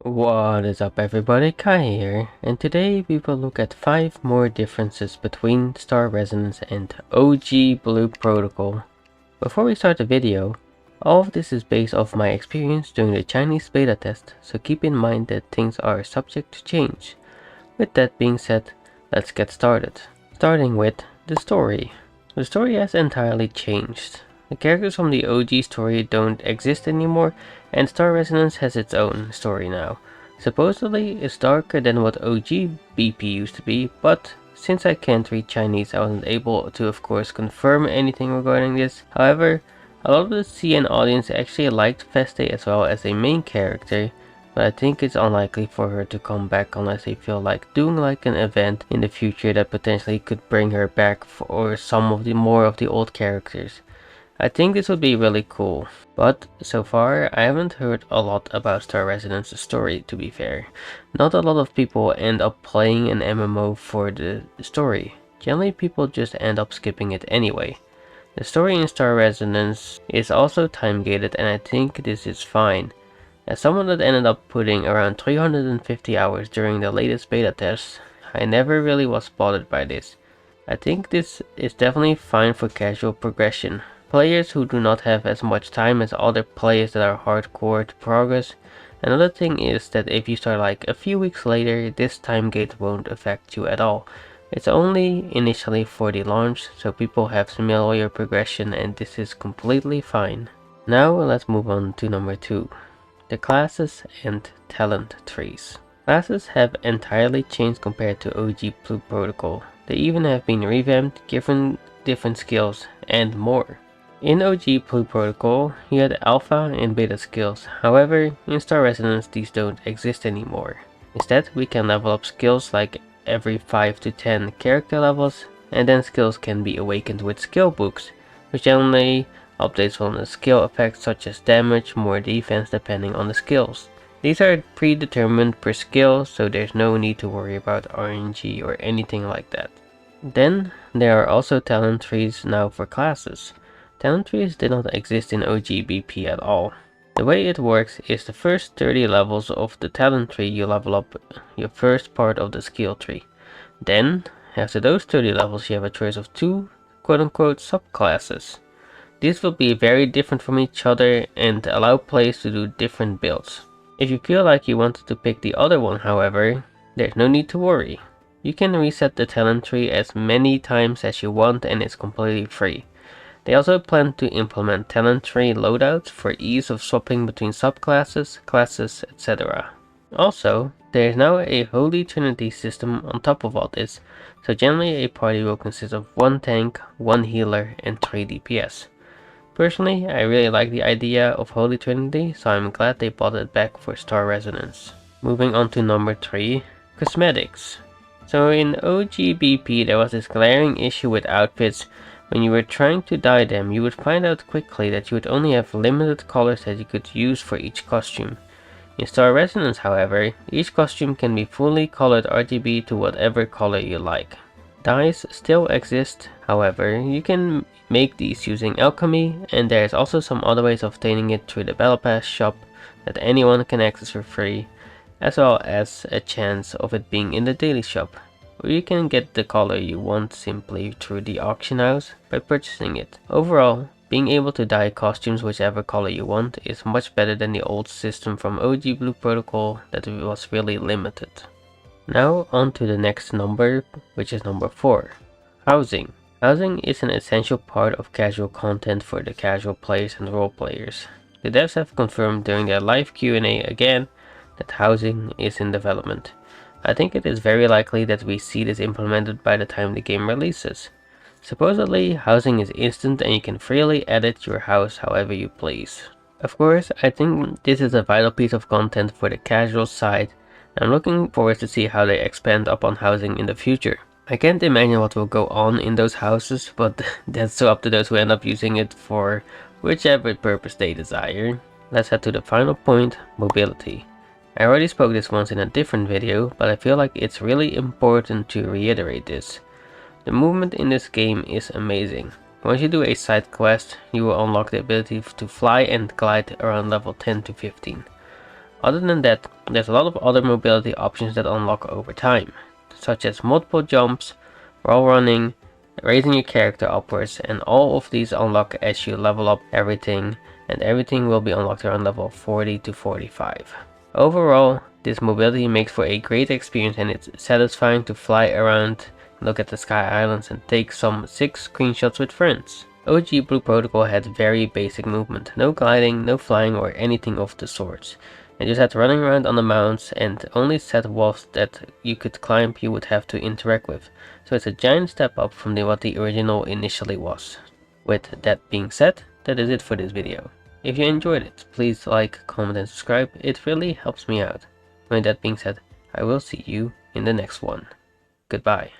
What is up everybody, Kai here, and today we will look at 5 more differences between Star Resonance and OG Blue Protocol. Before we start the video, all of this is based off my experience during the Chinese beta test, so keep in mind that things are subject to change. With that being said, let's get started. Starting with the story. The story has entirely changed. The characters from the OG story don't exist anymore, and Star Resonance has its own story now. Supposedly, it's darker than what OG BP used to be, but since I can't read Chinese, I wasn't able to of course confirm anything regarding this. However, a lot of the CN audience actually liked Feste as well as a main character, but I think it's unlikely for her to come back unless they feel like doing like an event in the future that potentially could bring her back for some of the more of the old characters. I think this would be really cool, but so far I haven't heard a lot about Star Resonance's story, to be fair. Not a lot of people end up playing an MMO for the story. Generally people just end up skipping it anyway. The story in Star Resonance is also time gated, and I think this is fine. As someone that ended up putting around 350 hours during the latest beta test, I never really was bothered by this. I think this is definitely fine for casual progression. Players who do not have as much time as other players that are hardcore to progress. Another thing is that if you start like a few weeks later, this time gate won't affect you at all. It's only initially for the launch, so people have familiar progression, and this is completely fine. Now let's move on to number 2. The classes and talent trees. Classes have entirely changed compared to OG Blue Protocol. They even have been revamped, given different skills, and more. In OG Blue Protocol, you had alpha and beta skills. However, in Star Resonance these don't exist anymore. Instead, we can level up skills like every 5 to 10 character levels, and then skills can be awakened with skill books, which generally updates on the skill effects such as damage, more defense depending on the skills. These are predetermined per skill, so there's no need to worry about RNG or anything like that. Then, there are also talent trees now for classes. Talent trees did not exist in OG BP at all. The way it works is the first 30 levels of the talent tree you level up your first part of the skill tree. Then, after those 30 levels you have a choice of 2 quote-unquote subclasses. These will be very different from each other and allow players to do different builds. If you feel like you wanted to pick the other one, however, there's no need to worry. You can reset the talent tree as many times as you want and it's completely free. They also plan to implement talent tree loadouts for ease of swapping between subclasses, classes, etc. Also, there is now a Holy Trinity system on top of all this, so generally a party will consist of 1 tank, 1 healer, and 3 DPS. Personally, I really like the idea of Holy Trinity, so I'm glad they brought it back for Star Resonance. Moving on to number 3, cosmetics. So in OG BP there was this glaring issue with outfits. When you were trying to dye them, you would find out quickly that you would only have limited colors that you could use for each costume. In Star Resonance, however, each costume can be fully colored RGB to whatever color you like. Dyes still exist, however, you can make these using alchemy, and there is also some other ways of obtaining it through the Battle Pass shop that anyone can access for free, as well as a chance of it being in the daily shop, where you can get the color you want simply through the auction house by purchasing it. Overall, being able to dye costumes whichever color you want is much better than the old system from OG Blue Protocol that was really limited. Now on to the next number, which is number 4. Housing. Housing is an essential part of casual content for the casual players and role players. The devs have confirmed during their live Q&A again that housing is in development. I think it is very likely that we see this implemented by the time the game releases. Supposedly, housing is instant and you can freely edit your house however you please. Of course, I think this is a vital piece of content for the casual side, and I'm looking forward to see how they expand upon housing in the future. I can't imagine what will go on in those houses, but that's so up to those who end up using it for whichever purpose they desire. Let's head to the final point, mobility. I already spoke this once in a different video, but I feel like it's really important to reiterate this. The movement in this game is amazing. Once you do a side quest, you will unlock the ability to fly and glide around level 10 to 15. Other than that, there's a lot of other mobility options that unlock over time, such as multiple jumps, wall running, raising your character upwards, and all of these unlock as you level up everything, and everything will be unlocked around level 40 to 45. Overall, this mobility makes for a great experience, and it's satisfying to fly around, look at the Sky Islands, and take some sick screenshots with friends. OG Blue Protocol had very basic movement, no gliding, no flying or anything of the sorts. You just had running around on the mounts, and only set walls that you could climb you would have to interact with, so it's a giant step up from what the original initially was. With that being said, that is it for this video. If you enjoyed it, please like, comment and subscribe, it really helps me out. With that being said, I will see you in the next one. Goodbye.